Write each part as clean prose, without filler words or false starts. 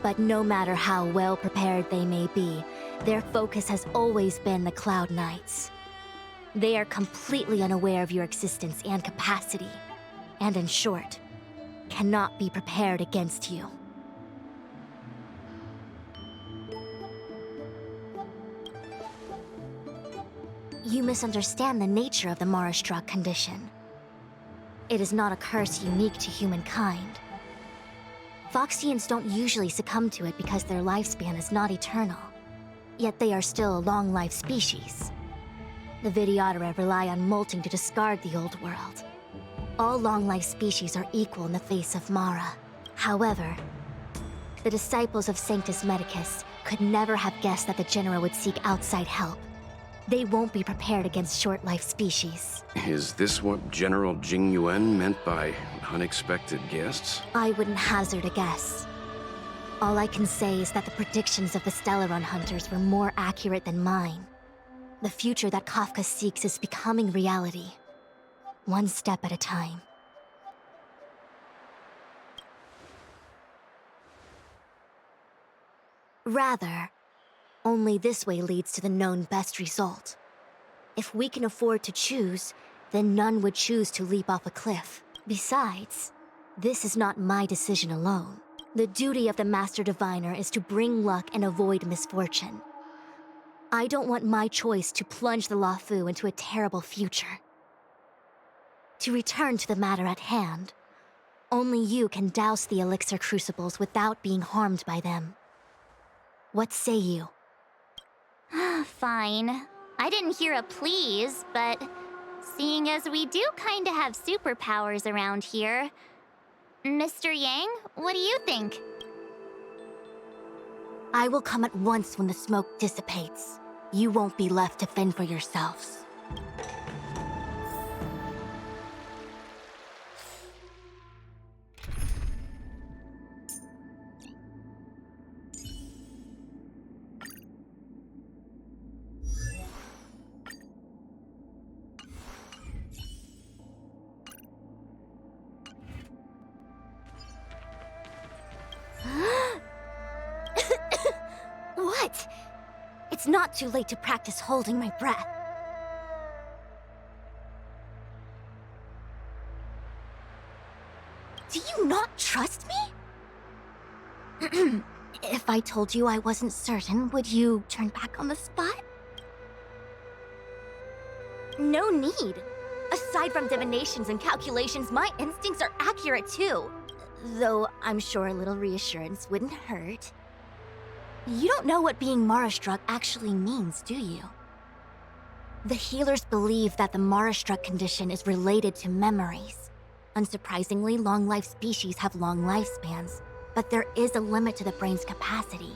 But no matter how well prepared they may be, their focus has always been the Cloud Knights. They are completely unaware of your existence and capacity, and in short, cannot be prepared against you. You misunderstand the nature of the Mara-struck condition. It is not a curse unique to humankind. Phoxians don't usually succumb to it because their lifespan is not eternal. Yet they are still a long-life species. The Vidyadhara rely on molting to discard the old world. All long-life species are equal in the face of Mara. However, the disciples of Sanctus Medicus could never have guessed that the Genera would seek outside help. They won't be prepared against short-life species. Is this what General Jing Yuan meant by unexpected guests? I wouldn't hazard a guess. All I can say is that the predictions of the Stellaron hunters were more accurate than mine. The future that Kafka seeks is becoming reality, one step at a time. Rather, only this way leads to the known best result. If we can afford to choose, then none would choose to leap off a cliff. Besides, this is not my decision alone. The duty of the Master Diviner is to bring luck and avoid misfortune. I don't want my choice to plunge the luofu into a terrible future. To return to the matter at hand, only you can douse the elixir crucibles without being harmed by them. What say you? Fine. I didn't hear a please, but seeing as we do kinda have superpowers around here, Mr. Yang, what do you think? I will come at once when the smoke dissipates. You won't be left to fend for yourselves. What? It's not too late to practice holding my breath. Do you not trust me? If I told you I wasn't certain, would you turn back on the spot? No need. Aside from divinations and calculations, my instincts are accurate too. Though I'm sure a little reassurance wouldn't hurt. You don't know what being Mara-struck actually means, do you? The healers believe that the Mara-struck condition is related to memories. Unsurprisingly, long-life species have long lifespans, but there is a limit to the brain's capacity.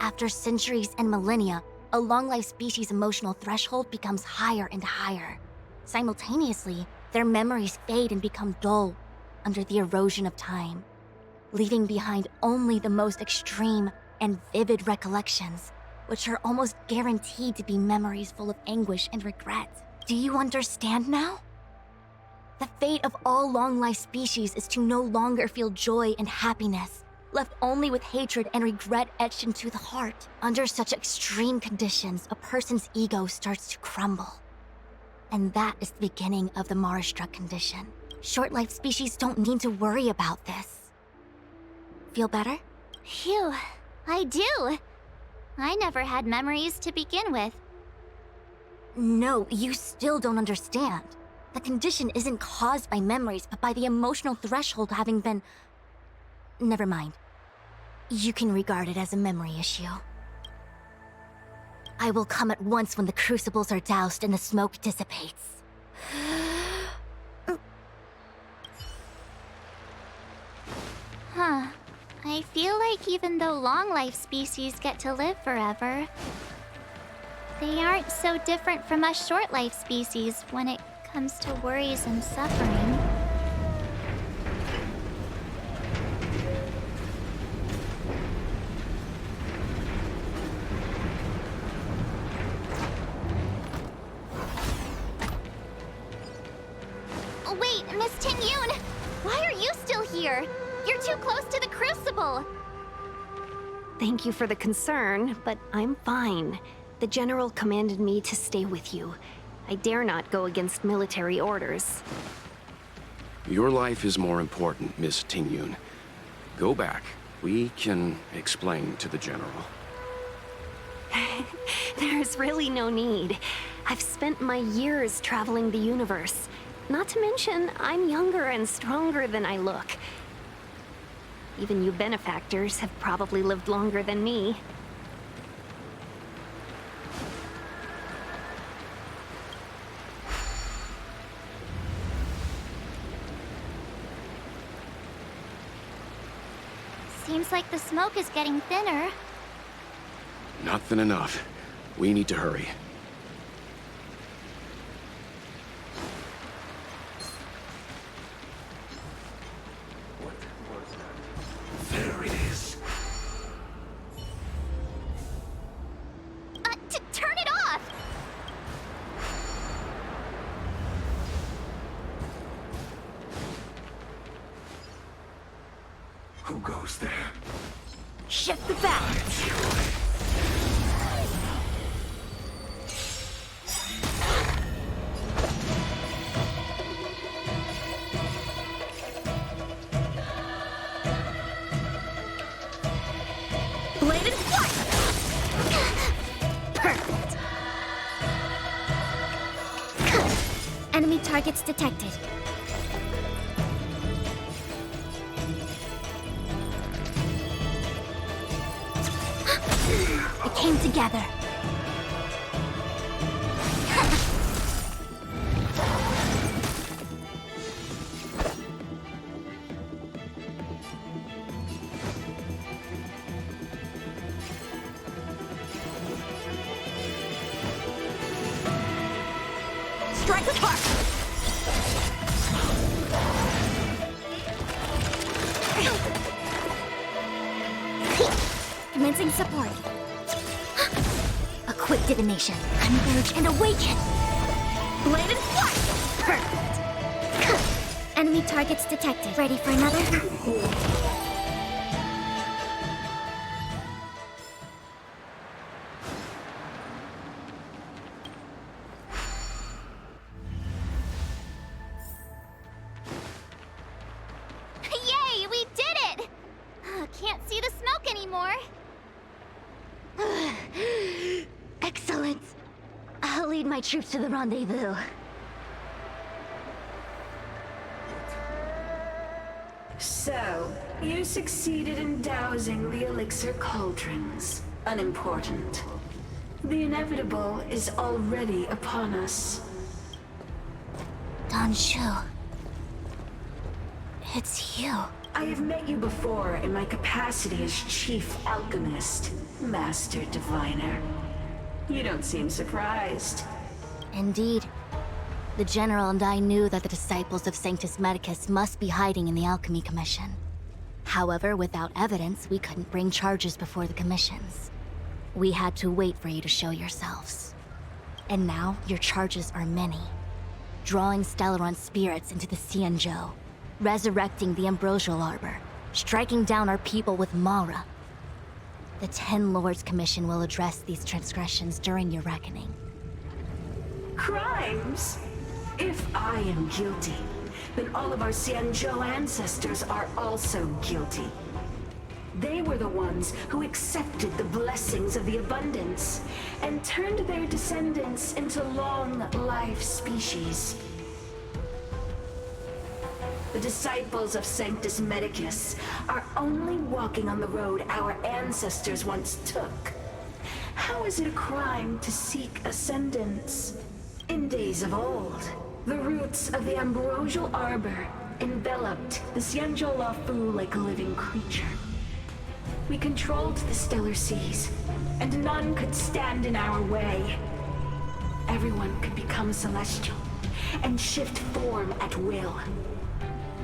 After centuries and millennia, a long-life species' emotional threshold becomes higher and higher. Simultaneously, their memories fade and become dull under the erosion of time, leaving behind only the most extreme and vivid recollections, which are almost guaranteed to be memories full of anguish and regret. Do you understand now? The fate of all long-life species is to no longer feel joy and happiness, left only with hatred and regret etched into the heart. Under such extreme conditions, a person's ego starts to crumble. And that is the beginning of the Mara-struck condition. Short-life species don't need to worry about this. Feel better? Phew, I do. I never had memories to begin with. No, you still don't understand. The condition isn't caused by memories, but by the emotional threshold having been... Never mind. You can regard it as a memory issue. I will come at once when the crucibles are doused and the smoke dissipates. Huh. I feel like even though long-life species get to live forever, they aren't so different from us short-life species when it comes to worries and suffering. Wait, Miss Ting Yun! Why are you still here? You're too close to the crucible! Thank you for the concern, but I'm fine. The General commanded me to stay with you. I dare not go against military orders. Your life is more important, Miss Tingyun. Go back. We can explain to the General. There's really no need. I've spent my years traveling the universe. Not to mention, I'm younger and stronger than I look. Even you benefactors have probably lived longer than me. Seems like the smoke is getting thinner. Not thin enough. We need to hurry. There it is. Turn it off! Who goes there? Shift the back! Blade and flight! Perfect! Enemy targets detected. It came together. Strike with heart! Commencing support. A quick divination. Converge and awaken! Blade and flight! Perfect! Enemy targets detected. Ready for another? Yay! We did it! Can't see the smoke anymore. Excellent! I'll lead my troops to the rendezvous. So, you succeeded in dousing the elixir cauldrons. Unimportant. The inevitable is already upon us. Shu. It's you. I have met you before in my capacity as Chief Alchemist, Master Diviner. You don't seem surprised. Indeed. The General and I knew that the disciples of Sanctus Medicus must be hiding in the Alchemy Commission. However, without evidence, we couldn't bring charges before the commissions. We had to wait for you to show yourselves. And now, your charges are many. Drawing Stellaron spirits into the xianzhou, resurrecting the Ambrosial Arbor, striking down our people with Mara. The Ten Lords Commission will address these transgressions during your reckoning. Crimes? If I am guilty, then all of our xianzhou ancestors are also guilty. They were the ones who accepted the blessings of the abundance and turned their descendants into long-life species. The disciples of Sanctus Medicus are only walking on the road our ancestors once took. How is it a crime to seek ascendance? In days of old, the roots of the Ambrosial Arbor enveloped the xianzhou luofu like a living creature. We controlled the stellar seas, and none could stand in our way. Everyone could become celestial and shift form at will.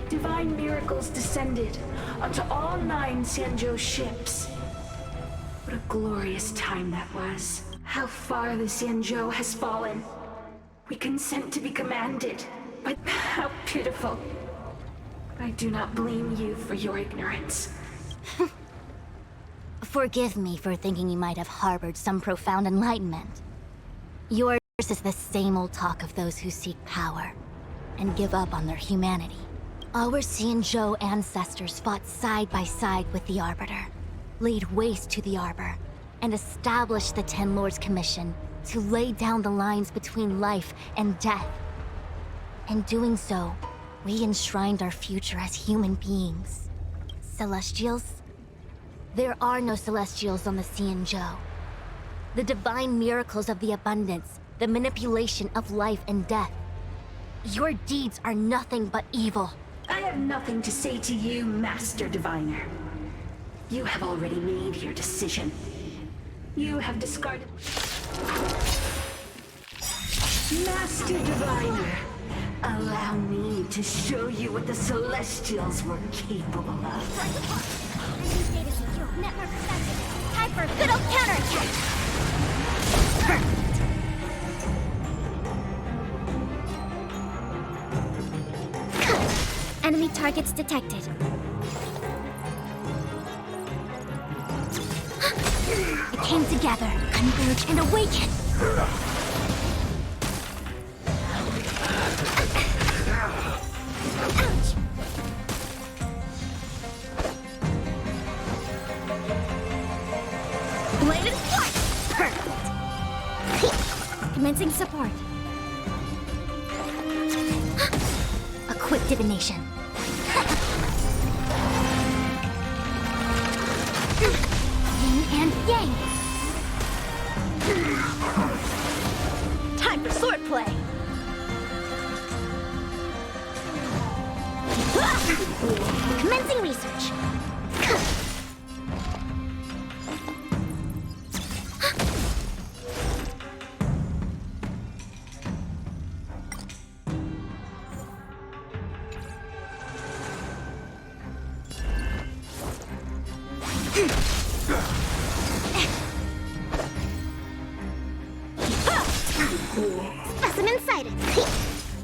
Divine miracles descended onto all 9 xianzhou ships. What a glorious time that was. How far the xianzhou has fallen. We consent to be commanded, but how pitiful. I do not blame you for your ignorance. Forgive me for thinking you might have harbored some profound enlightenment. Yours is the same old talk of those who seek power and give up on their humanity. Our xianzhou ancestors fought side by side with the Arbiter, laid waste to the Arbor, and established the Ten Lords Commission to lay down the lines between life and death. In doing so, we enshrined our future as human beings. Celestials? There are no Celestials on the xianzhou. The divine miracles of the abundance, the manipulation of life and death. Your deeds are nothing but evil. I have nothing to say to you, Master Diviner. You have already made your decision. You have discarded... Master Diviner, allow me to show you what the Celestials were capable of. Time for a good old counterattack! Enemy targets detected. It came together, converge, and awaken! Ouch! Blade and flight! Perfect! Commencing support. A quick divination. Yin and yang! Time for swordplay! Commencing research. Specimen sighted.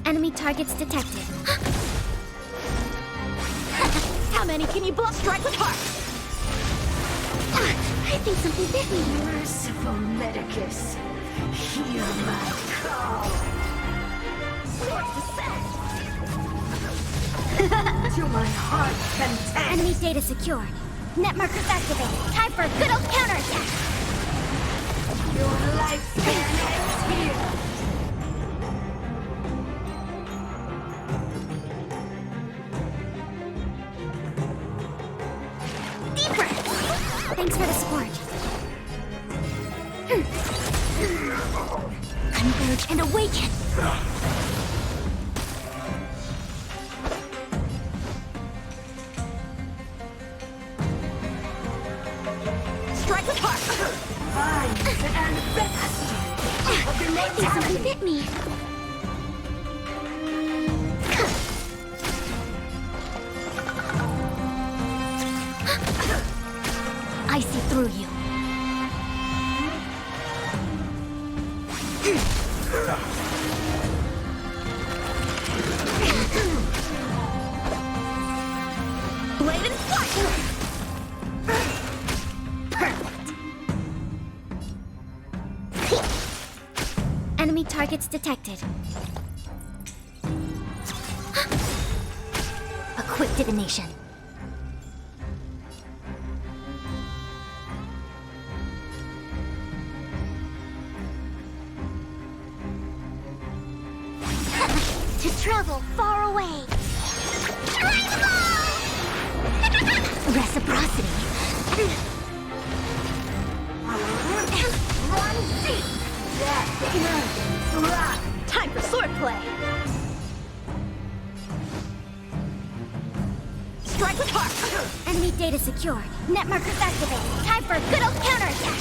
Enemy targets detected. How many can you blow? Strike with heart! I think something bit me. Merciful Medicus, hear my call. To my heart's content. Enemy data secured. Net markers activated. Time for a good old counterattack. Your lifespan ends here. Deeper! Thanks for the support. Converge and awaken! Strike with heart! And best of the I think something bit me. I see through you. Blade and flight! Perfect. Enemy targets detected. A quick divination. To travel far away. Reciprocity. Run deep. Time for swordplay. Strike with heart. Enemy data secured. Net markers activated. Time for a good old counterattack.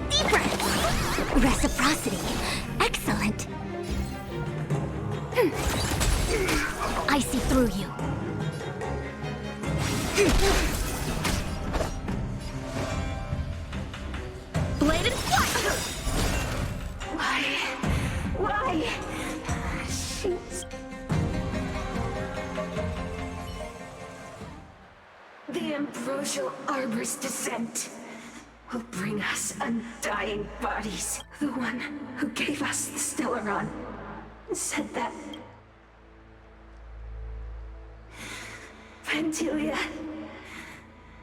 Deeper. Reciprocity. Excellent. I see through you. Blade and flight! Why? She's... ambrosial arbor's descent will bring us undying bodies. The one who gave us the Stellaron said that. Vantilia,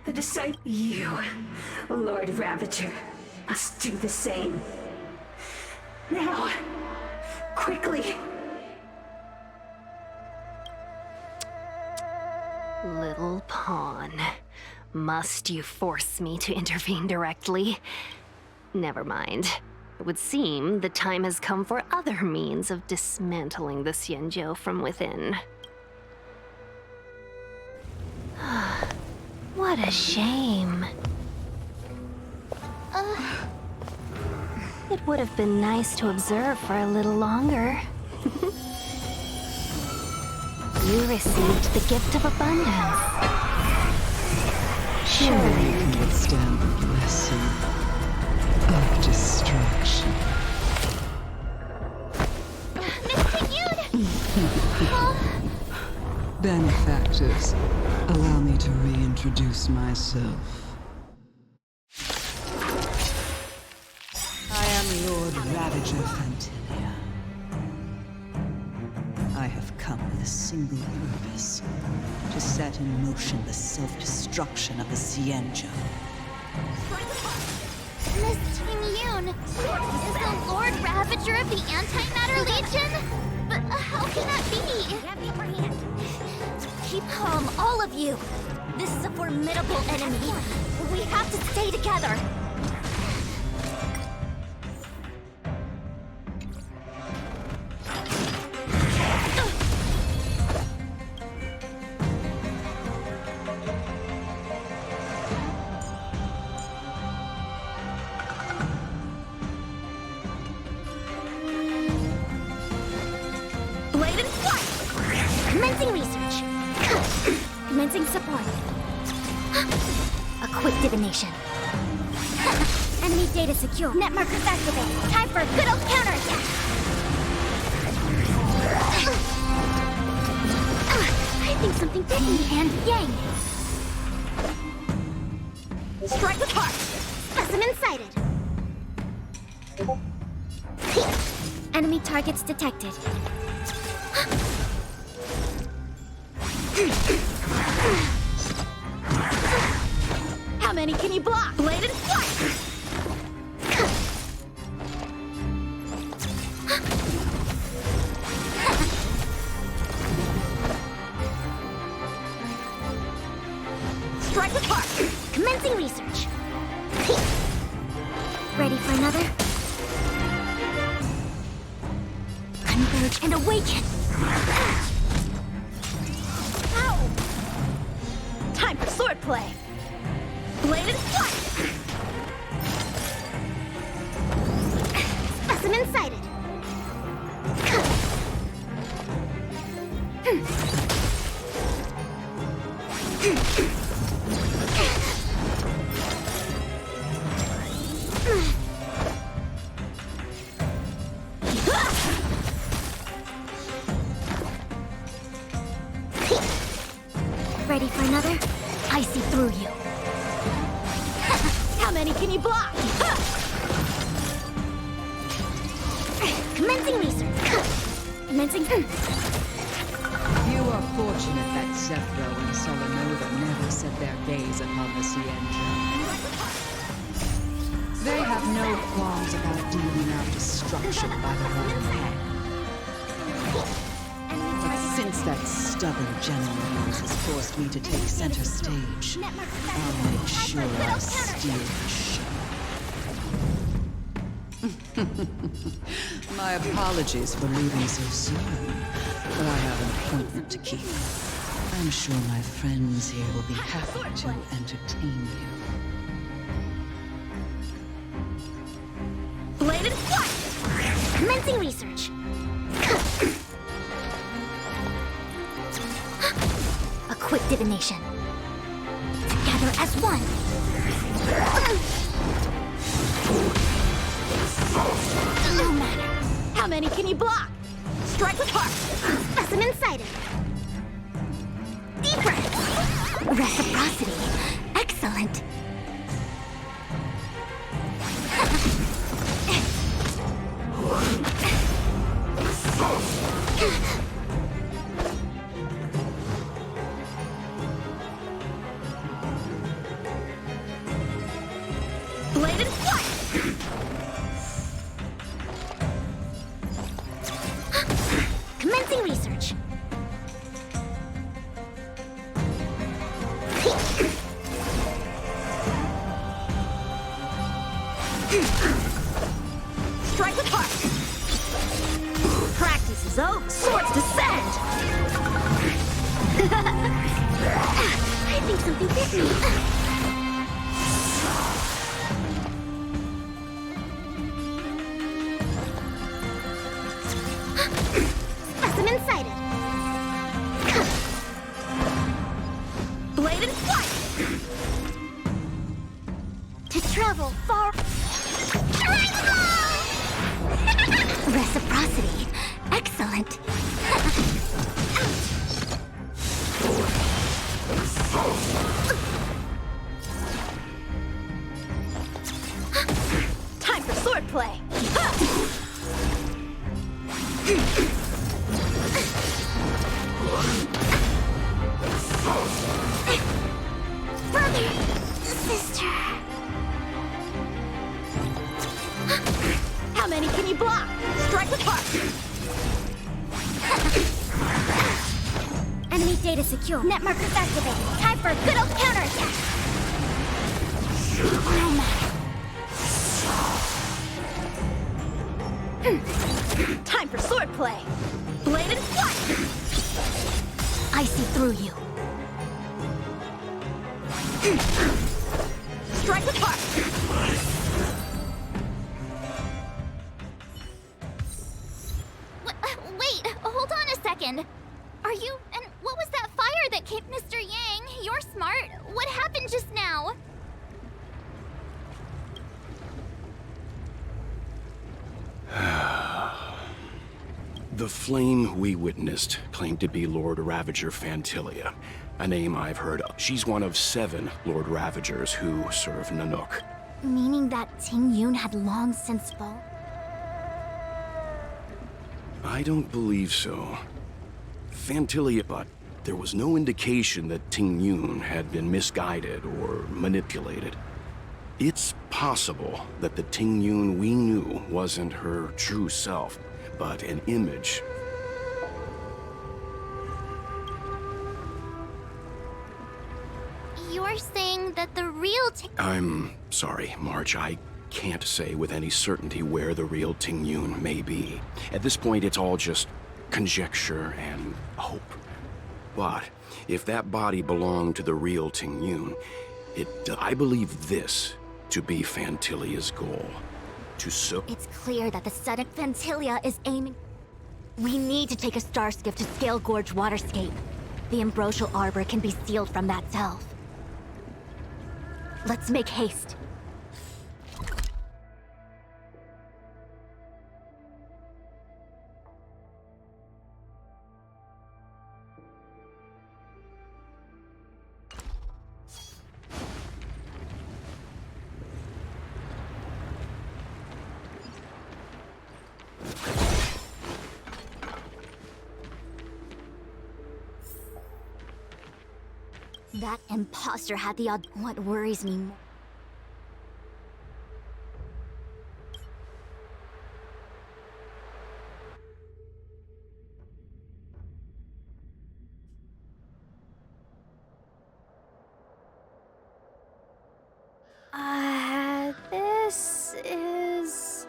the disciple, you, Lord Ravager, must do the same. Now, quickly. Little pawn. Must you force me to intervene directly? Never mind. It would seem the time has come for other means of dismantling the xianzhou from within. What a shame. It would have been nice to observe for a little longer. You received the gift of abundance. Surely you can withstand the blessing of destruction. Benefactors, allow me to reintroduce myself. I am Lord Ravager Fantilia. I have come with a single purpose: to set in motion the self-destruction of the xianzhou. Miss Ting-Yun, is the Lord Ravager of the Antimatter Legion? But how can that be? Keep calm, all of you. This is a formidable enemy. We have to stay together. Blade and flight! Commencing research. Commencing support. A quick divination. Enemy data secure. Net markers activated. Time for a good old counterattack. I think something did yin and yang. Strike with heart. Specimen sighted. Enemy targets detected. How many can you block? Blade and flight! Strike with heart! Commencing research. Ready for another? Converge and awaken! Ow! Time for swordplay! Blade and flight! Specimen sighted. Ready for another? I see through you. How many can you block? Commencing research. Commencing. You are fortunate that Zephyro and Solanova never set their gaze upon the xianzhou. They have no qualms about dealing out destruction by their own hand. But since that stubborn general of yours has forced me to take center stage, I'll make sure I steal the show. My apologies for leaving so soon, but I have an appointment to keep. I'm sure my friends here will be happy to entertain you. Blade and flight! Commencing research. A quick divination. Together as one. No matter. How many can you block? Strike with heart. Specimen sighted. Deep breath. Reciprocity. Excellent. Bladed flight! Commencing research. Strike with heart. Practice is over. Swords descend. I think something bit me. Specimen sighted. Bladed flight. To travel far. Reciprocity. Excellent. Time for swordplay. Brother, sister. How many can you block? Strike with heart. Enemy data secure. Net markers activated. Time for a good old counterattack. No matter. Time for swordplay. Bladed flight. I see through you. Strike with heart. Wait, hold on a second. Are you... and what was that fire that came... Mr. Yang, you're smart. What happened just now? The flame we witnessed claimed to be Lord Ravager Fantilia, a name I've heard of. She's one of 7 Lord Ravagers who serve Nanook. Meaning that Ting Yun had long since fallen? I don't believe so. Fantilia, but there was no indication that Ting Yun had been misguided or manipulated. It's possible that the Ting Yun we knew wasn't her true self, but an image. You're saying that the real I'm sorry, March. I can't say with any certainty where the real Ting Yun may be. At this point, it's all just conjecture and hope. But if that body belonged to the real Ting Yun, I believe this to be Fantilia's goal. It's clear that the Sedek Fantilia is aiming... We need to take a star skiff to Scale Gorge Waterscape. The ambrosial arbor can be sealed from that self. Let's make haste. That imposter had the odd... What worries me more... This is...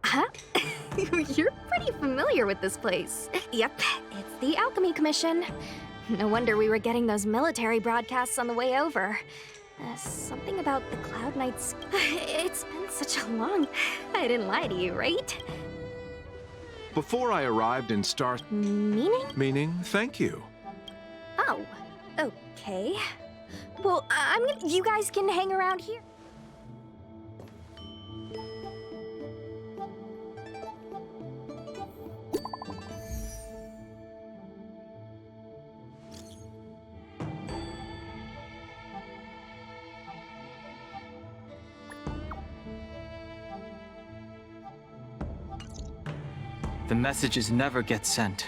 Huh? You're pretty familiar with this place. Yep, it's the Alchemy Commission. No wonder we were getting those military broadcasts on the way over. Something about the Cloud Knights... It's been such a long... I didn't lie to you, right? Before I arrived in Star... Meaning? Meaning, thank you. Oh, okay. Well, you guys can hang around here. The messages never get sent.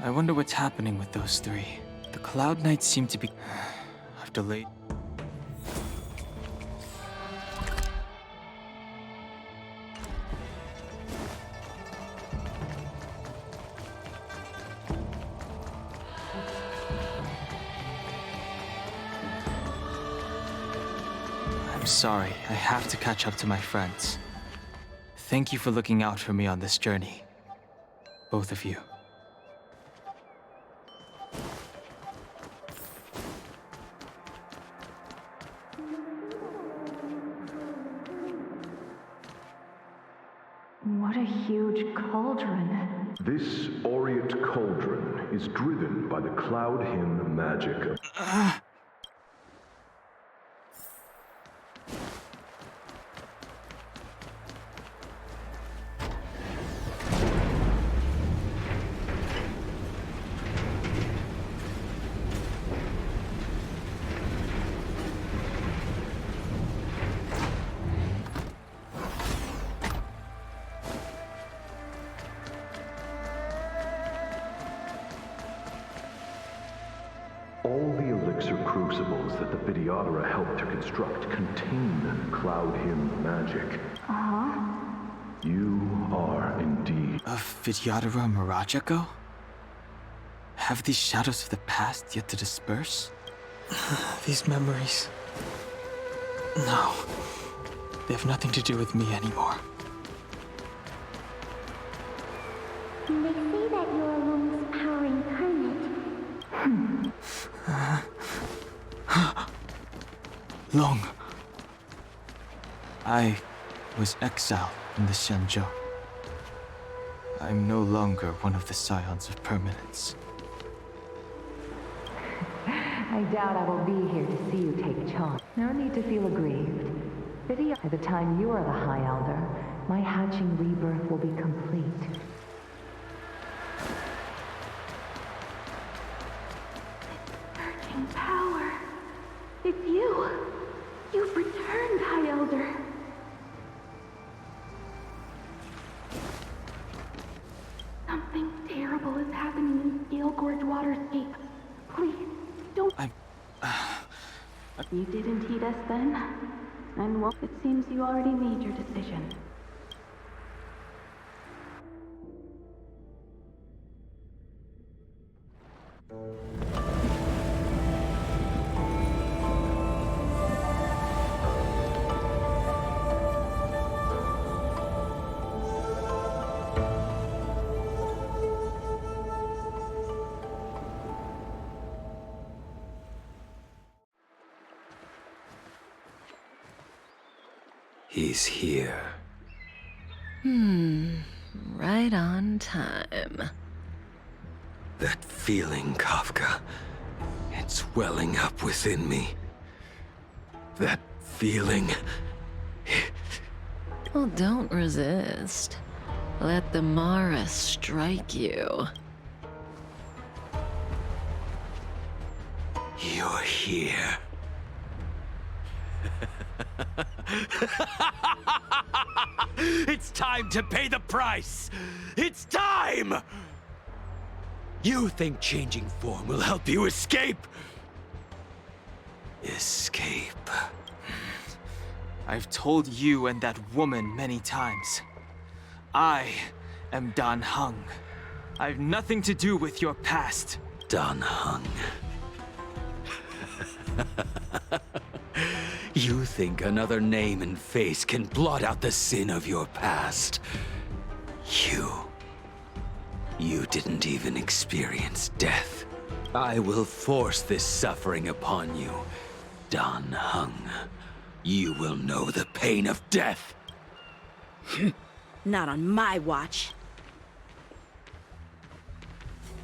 I wonder what's happening with those three. The Cloud Knights seem to be... I've delayed... I'm sorry, I have to catch up to my friends. Thank you for looking out for me on this journey. Both of you. What a huge cauldron. This aureate cauldron is driven by the Cloud Hymn magic of... All the elixir crucibles that the Vidyadhara helped to construct contain Cloud Hymn magic. You are indeed... Of Vidyadhara Mirajago? Have these shadows of the past yet to disperse? These memories... No. They have nothing to do with me anymore. They say that you are Lung's power incarnate. Long. I was exiled in the xianzhou. I'm no longer one of the scions of permanence. I doubt I will be here to see you take charge. No need to feel aggrieved. By the time you are the High Elder, my hatching rebirth will be complete. Surging power. It's you. You've returned, High Elder. Something terrible is happening in Steel Gorge Waterscape. Please, don't... You didn't heed us then? And well, it seems you already made your decision. He's here. Right on time. That feeling, Kafka. It's welling up within me. That feeling... Well, don't resist. Let the Mara strike you. You're here. It's time to pay the price! It's time! You think changing form will help you escape? Escape. I've told you and that woman many times. I am Dan Heng. I've nothing to do with your past. Dan Heng. You think another name and face can blot out the sin of your past? You didn't even experience death. I will force this suffering upon you, Dan Heng. You will know the pain of death. Not on my watch.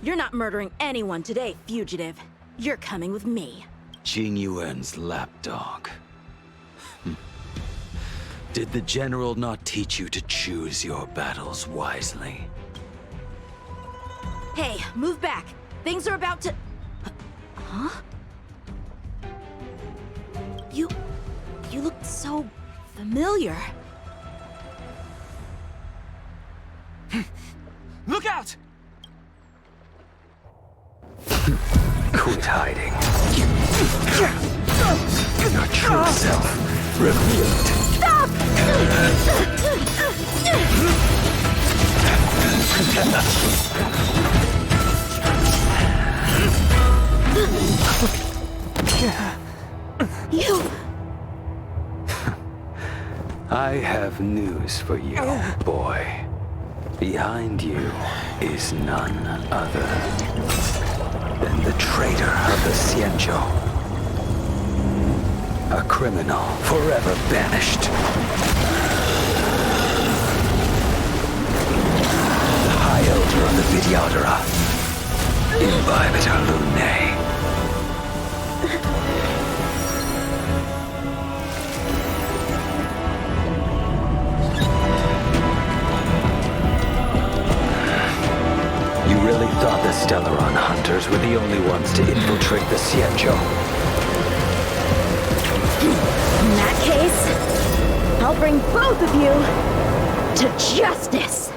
You're not murdering anyone today, fugitive. You're coming with me. Jing Yuan's lapdog. Did the general not teach you to choose your battles wisely? Hey, move back. Things are about to... Huh? You look so familiar. Look out! Quit hiding. Your true self revealed. You... I have news for you, boy. Behind you is none other than the traitor of the xianzhou. A criminal forever banished. High Elder of the Videodora. Imbibitor Lunae. You really thought the Stellaron hunters were the only ones to infiltrate the xianzhou? In that case, I'll bring both of you to justice!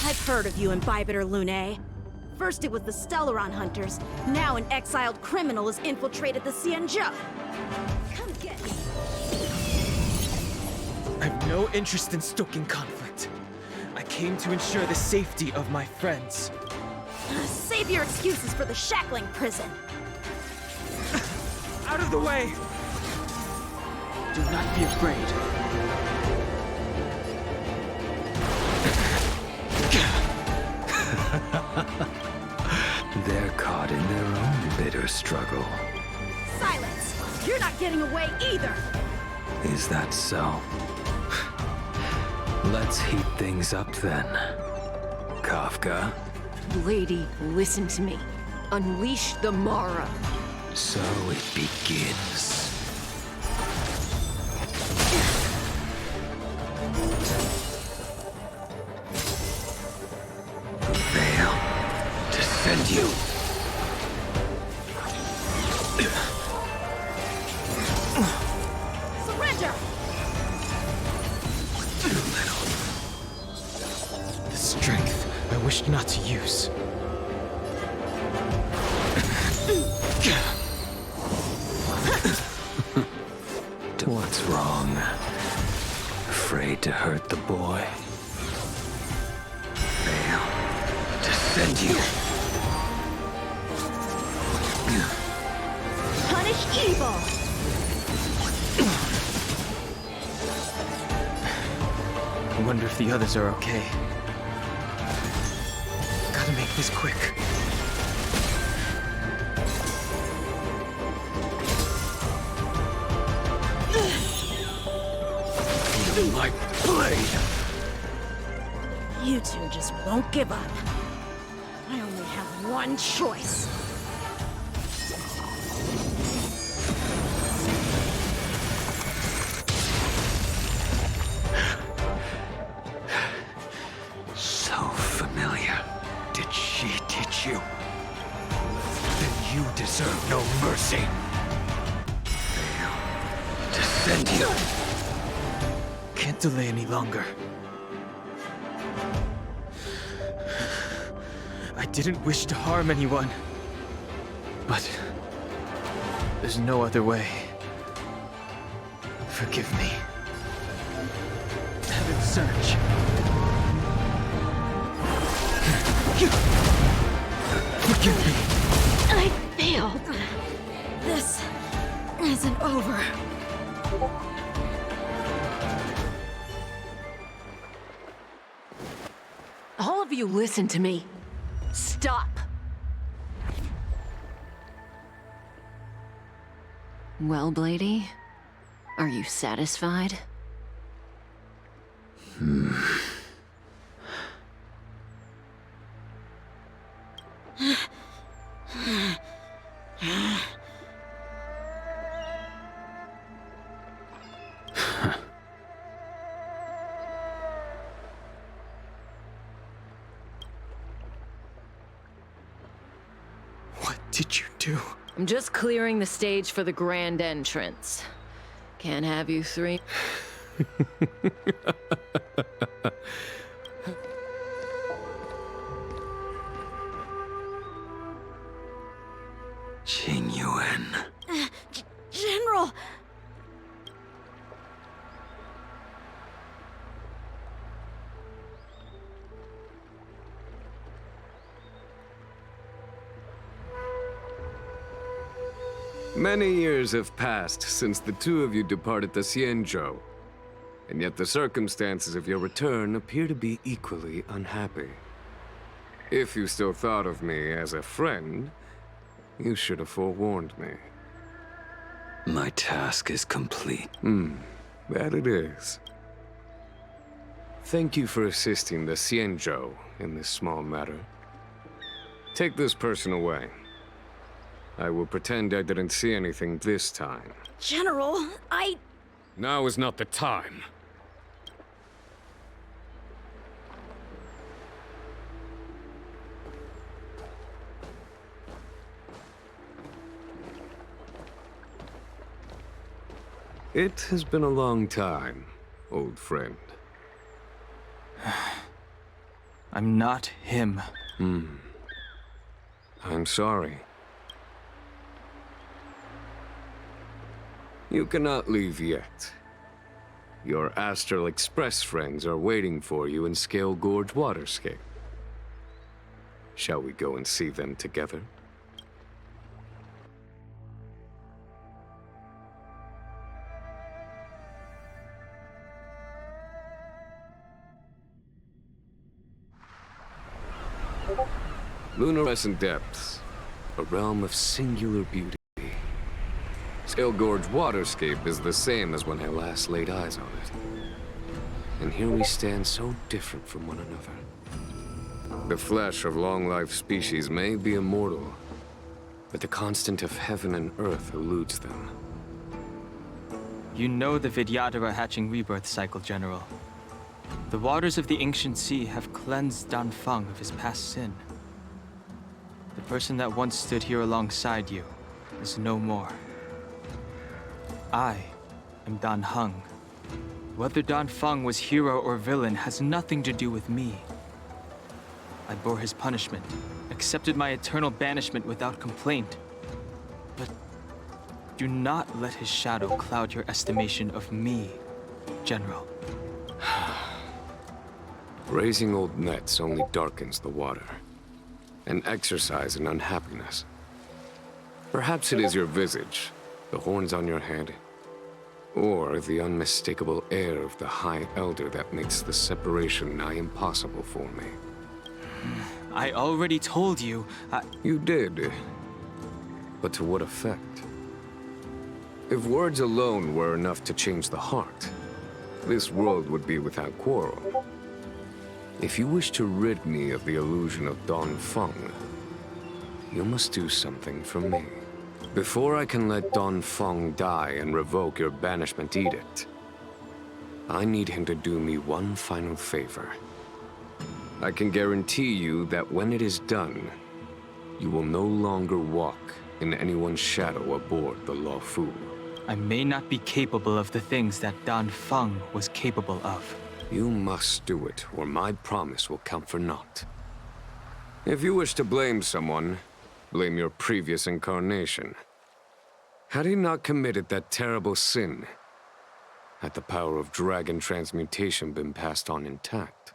I've heard of you, Imbibitor Lunae. First it was the Stellaron hunters, now an exiled criminal has infiltrated the xianzhou. Come get me. I have no interest in stoking conflict. I came to ensure the safety of my friends. Save your excuses for the shackling prison. Out of the way! Do not be afraid. They're caught in their own bitter struggle. Silence! You're not getting away either! Is that so? Let's heat things up then. Kafka? Lady, listen to me. Unleash the Mara. So it begins. Veil, defend you. Surrender! Too little. The strength I wished not to use. What's wrong? Afraid to hurt the boy? Veil, defend you. Punish evil! I wonder if the others are okay. Gotta make this quick. Feel my blade. You two just won't give up. I only have one choice. So familiar. Did she teach you? Then you deserve no mercy. Veil, defend you. Can't delay any longer. I didn't wish to harm anyone. But there's no other way. Forgive me. Heaven search. Forgive me. I failed. This isn't over. All of you listen to me. Stop. Well, Blady, are you satisfied? did you do? I'm just clearing the stage for the grand entrance. Can't have you three. Qingyuan. General! Many years have passed since the two of you departed the xianzhou, and yet the circumstances of your return appear to be equally unhappy. If you still thought of me as a friend, you should have forewarned me. My task is complete. That it is. Thank you for assisting the xianzhou in this small matter. Take this person away. I will pretend I didn't see anything this time. General, Now is not the time. It has been a long time, old friend. I'm not him. I'm sorry. You cannot leave yet. Your Astral Express friends are waiting for you in Scale Gorge Waterscape. Shall we go and see them together? Luminescent Depths, a realm of singular beauty. Scale Gorge Waterscape is the same as when I last laid eyes on it. And here we stand so different from one another. The flesh of long-life species may be immortal, but the constant of heaven and earth eludes them. You know the Vidyadhara hatching rebirth cycle, General. The waters of the ancient sea have cleansed Dan Feng of his past sin. The person that once stood here alongside you is no more. I am Dan Heng. Whether Dan Feng was hero or villain has nothing to do with me. I bore his punishment, accepted my eternal banishment without complaint. But do not let his shadow cloud your estimation of me, General. Raising old nets only darkens the water, an exercise in unhappiness. Perhaps it is your visage, the horns on your head, or the unmistakable air of the High Elder that makes the separation nigh impossible for me. I already told you, You did. But to what effect? If words alone were enough to change the heart, this world would be without quarrel. If you wish to rid me of the illusion of Dan Feng, you must do something for me. Before I can let Dan Feng die and revoke your banishment edict, I need him to do me one final favor. I can guarantee you that when it is done, you will no longer walk in anyone's shadow aboard the luofu. I may not be capable of the things that Dan Feng was capable of. You must do it, or my promise will count for naught. If you wish to blame someone, blame your previous incarnation. Had he not committed that terrible sin, had the power of dragon transmutation been passed on intact,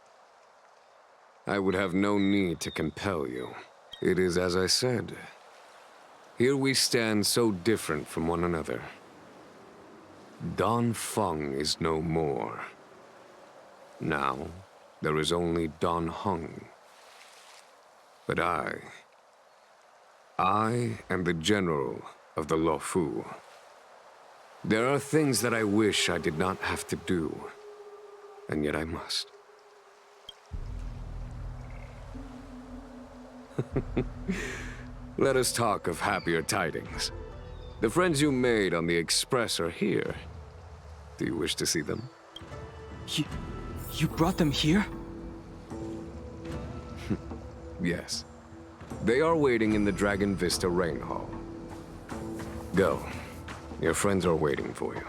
I would have no need to compel you. It is as I said. Here we stand so different from one another. Dan Feng is no more. Now, there is only Dan Heng. But I am the general of the luofu. There are things that I wish I did not have to do, and yet I must. Let us talk of happier tidings. The friends you made on the Express are here. Do you wish to see them? You brought them here? Yes. They are waiting in the Dragon Vista Rain Hall. Go. Your friends are waiting for you.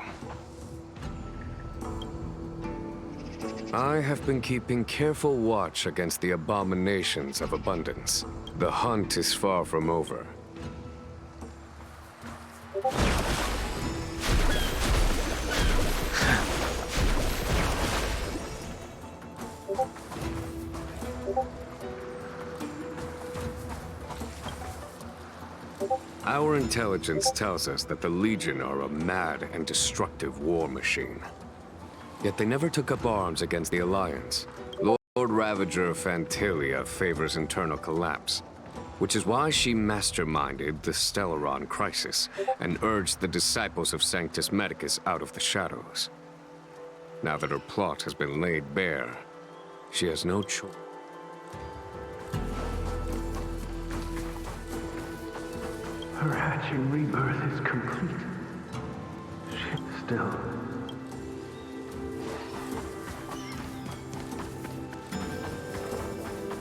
I have been keeping careful watch against the abominations of abundance. The hunt is far from over. Our intelligence tells us that the Legion are a mad and destructive war machine. Yet they never took up arms against the Alliance. Lord Ravager Fantilia favors internal collapse, which is why she masterminded the Stellaron crisis and urged the disciples of Sanctus Medicus out of the shadows. Now that her plot has been laid bare, she has no choice. Her hatching rebirth is complete. Ship still.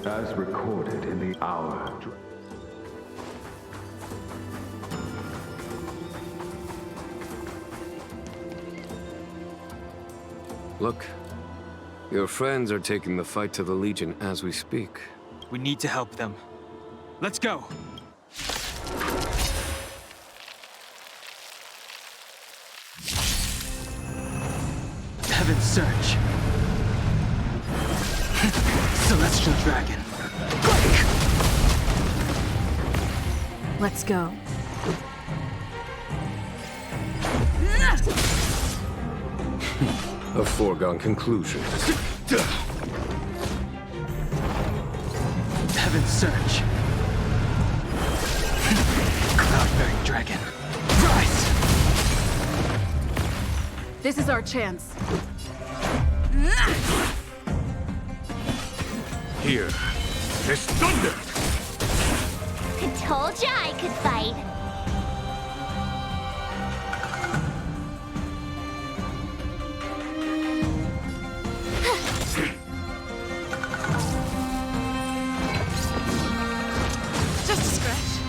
As recorded in the hour. Look, your friends are taking the fight to the Legion as we speak. We need to help them. Let's go! Heaven's Search. Celestial Dragon. Quick! Let's go. A foregone conclusion. Heaven's Search. Cloud-bearing Dragon. Rise! This is our chance. Here, there's thunder! I told ya I could fight. Just a scratch.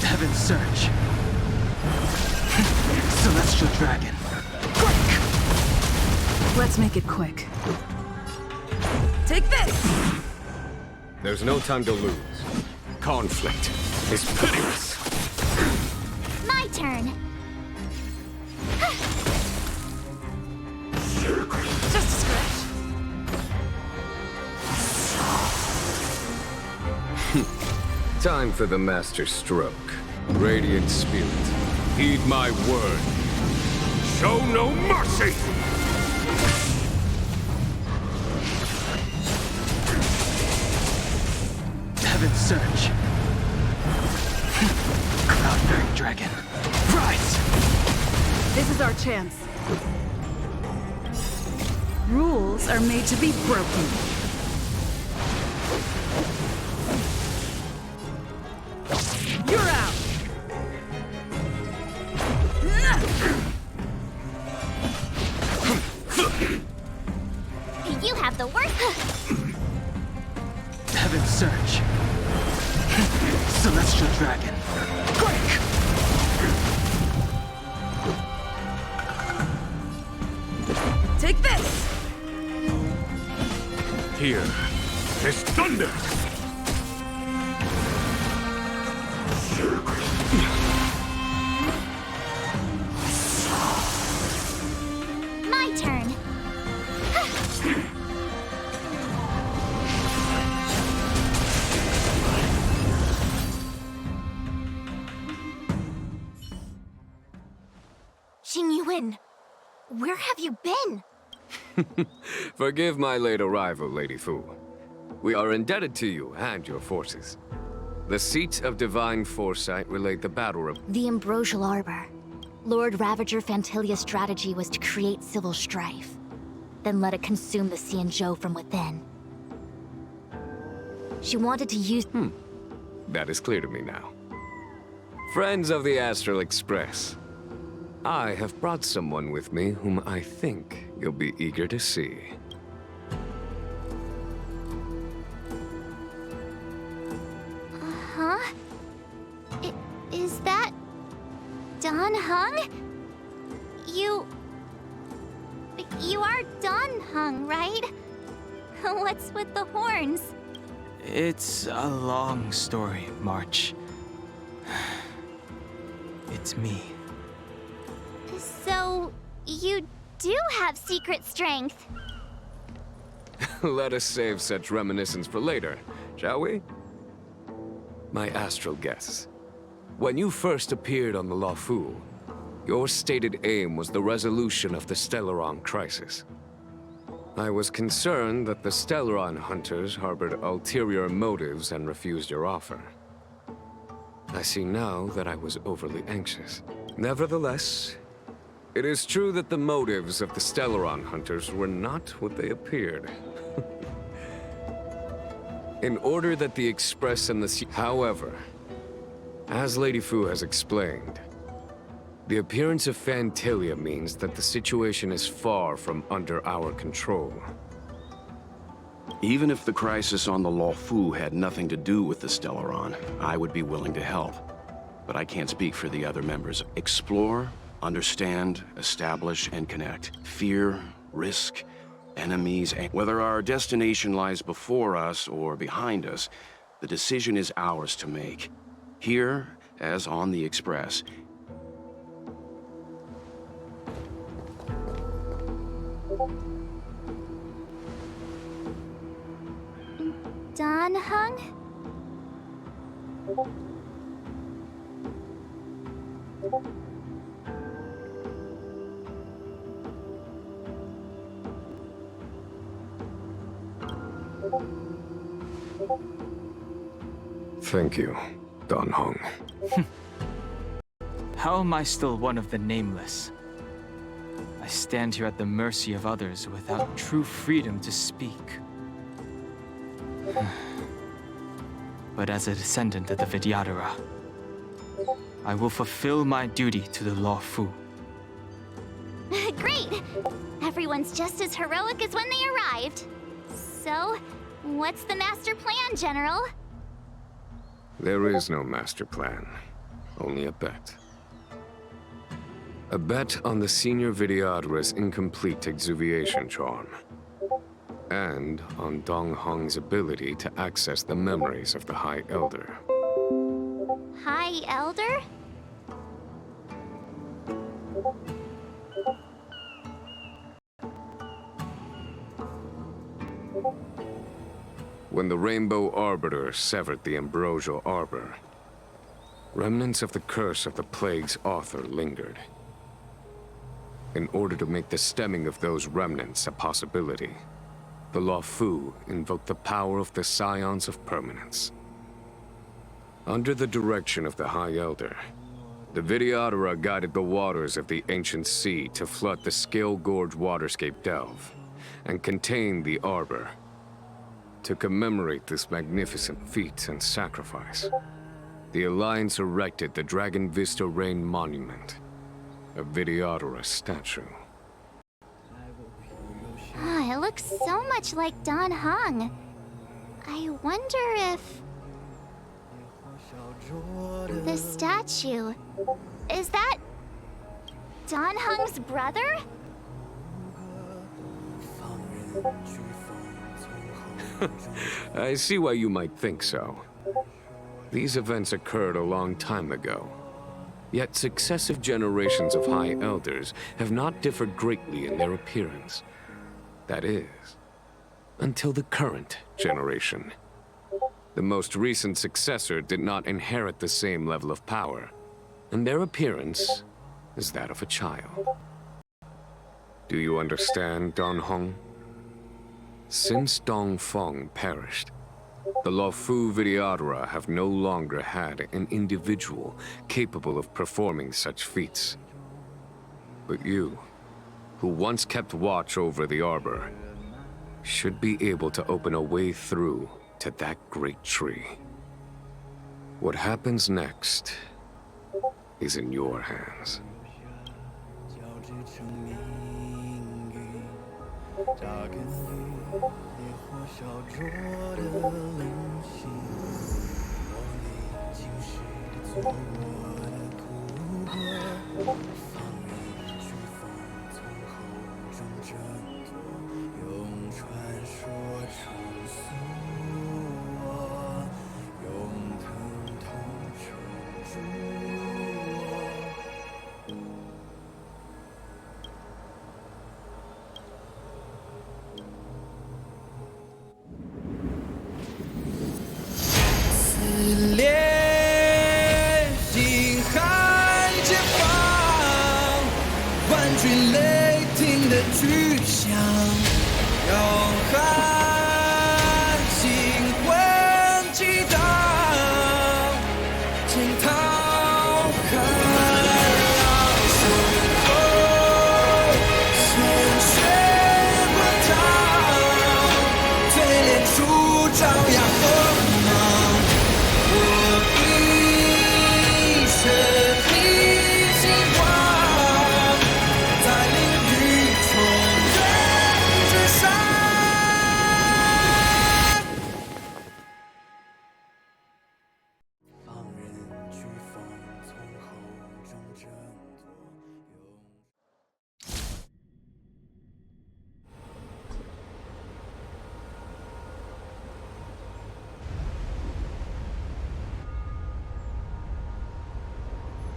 Heaven's Search. Celestial Dragon. Quick! Let's make it quick. Take this! There's no time to lose. Conflict is pitiless. My turn. Just a scratch. Time for the master stroke. Radiant Spirit, heed my word. Show no mercy! Heaven's Search. Cloud-bearing Dragon. Rise! This is our chance. Rules are made to be broken. You're out! You have the worst. Heaven's Search. Celestial Dragon. Quick! Take this! Here, there's thunder! My turn. Xingyuan, where have you been? Forgive my late arrival, Lady Fu. We are indebted to you and your forces. The seats of divine foresight relate the battle of The Ambrosial Arbor. Lord Ravager Fantilia's strategy was to create civil strife, then let it consume the xianzhou from within. She wanted to use... That is clear to me now. Friends of the Astral Express, I have brought someone with me whom I think you'll be eager to see. Huh? Is that... Don Hung? You are Don Hung, right? What's with the horns? It's a long story, March. It's me. So, you do have secret strength. Let us save such reminiscence for later, shall we? My astral guests, when you first appeared on the luofu, your stated aim was the resolution of the Stellaron crisis. I was concerned that the Stellaron hunters harbored ulterior motives and refused your offer. I see now that I was overly anxious. Nevertheless, it is true that the motives of the Stellaron hunters were not what they appeared. In order that the Express and the... However, as Lady Fu has explained, the appearance of Phantilia means that the situation is far from under our control. Even if the crisis on the luofu had nothing to do with the Stellaron, I would be willing to help. But I can't speak for the other members. Explore, understand, establish, and connect. Fear, risk, enemies, and whether our destination lies before us or behind us, the decision is ours to make. Here, as on the Express, Don Hung? Thank you, Don Hung. How am I still one of the nameless? I stand here at the mercy of others without true freedom to speak. But as a descendant of the Vidyadhara, I will fulfill my duty to the luofu. Great! Everyone's just as heroic as when they arrived. So, what's the master plan, General? There is no master plan, only a bet. A bet on the senior Vidyadhara's incomplete exuviation charm. And on Dong Hong's ability to access the memories of the High Elder. High Elder? When the Rainbow Arbiter severed the Ambrosial Arbor, remnants of the curse of the Plague's author lingered. In order to make the stemming of those remnants a possibility, the luofu invoked the power of the Scions of Permanence. Under the direction of the High Elder, the Vidyadhara guided the waters of the ancient sea to flood the Scale Gorge waterscape delve and contain the Arbor. To commemorate this magnificent feat and sacrifice, the Alliance erected the Dragon Vista Rain Monument, a Vidyadhara statue. It looks so much like Don Hung. I wonder if... The statue... Is that... Don Hung's brother? I see why you might think so. These events occurred a long time ago. Yet successive generations of High Elders have not differed greatly in their appearance. That is, until the current generation. The most recent successor did not inherit the same level of power, and their appearance is that of a child. Do you understand, Don Hong? Since Dong Feng perished, the luofu Vidyadhara have no longer had an individual capable of performing such feats. But you, who once kept watch over the Arbor, should be able to open a way through to that great tree. What happens next is in your hands.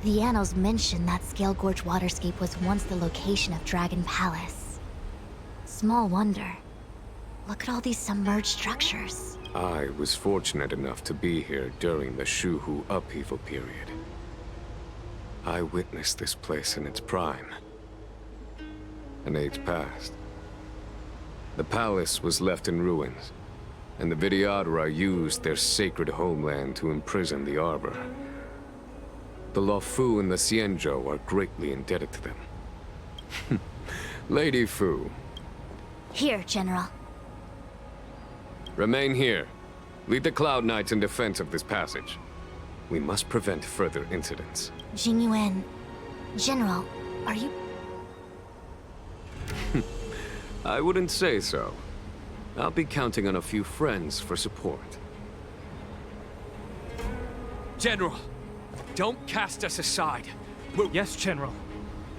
The annals mention that Scale Gorge Waterscape was once the location of Dragon Palace. Small wonder. Look at all these submerged structures. I was fortunate enough to be here during the Xianzhou upheaval period. I witnessed this place in its prime. An age passed. The palace was left in ruins, and the Vidyadhara used their sacred homeland to imprison the Arbor. The luofu and the xianzhou are greatly indebted to them. Lady Fu. Here, General. Remain here. Lead the Cloud Knights in defense of this passage. We must prevent further incidents. Jingyuan. General, are you... I wouldn't say so. I'll be counting on a few friends for support. General, don't cast us aside. Yes, General.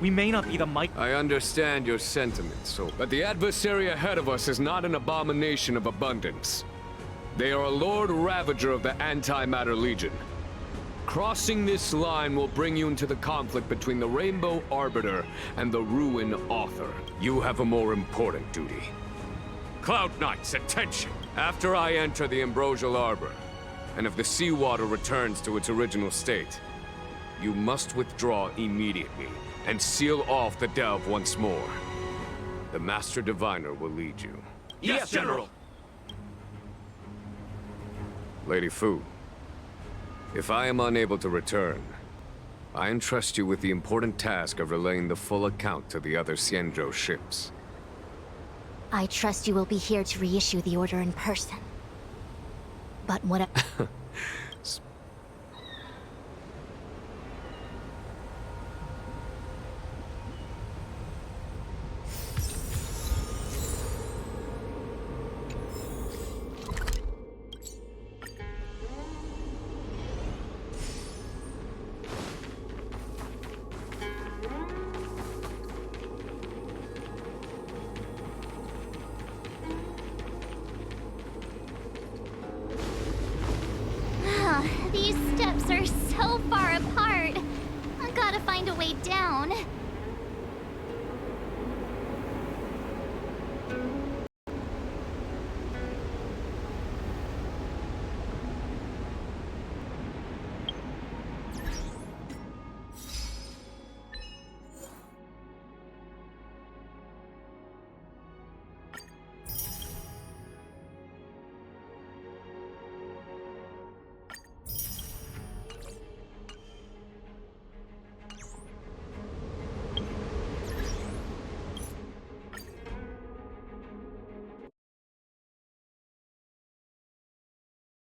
We may not be the might... I understand your sentiments, but the adversary ahead of us is not an abomination of abundance. They are a Lord Ravager of the Antimatter Legion. Crossing this line will bring you into the conflict between the Rainbow Arbiter and the Ruin Author. You have a more important duty. Cloud Knights, attention! After I enter the Ambrosial Arbor, and if the seawater returns to its original state, you must withdraw immediately and seal off the delve once more. The Master Diviner will lead you. Yes, General! Lady Fu, if I am unable to return, I entrust you with the important task of relaying the full account to the other xianzhou ships. I trust you will be here to reissue the order in person. But what... These steps are so far apart. I gotta find a way down.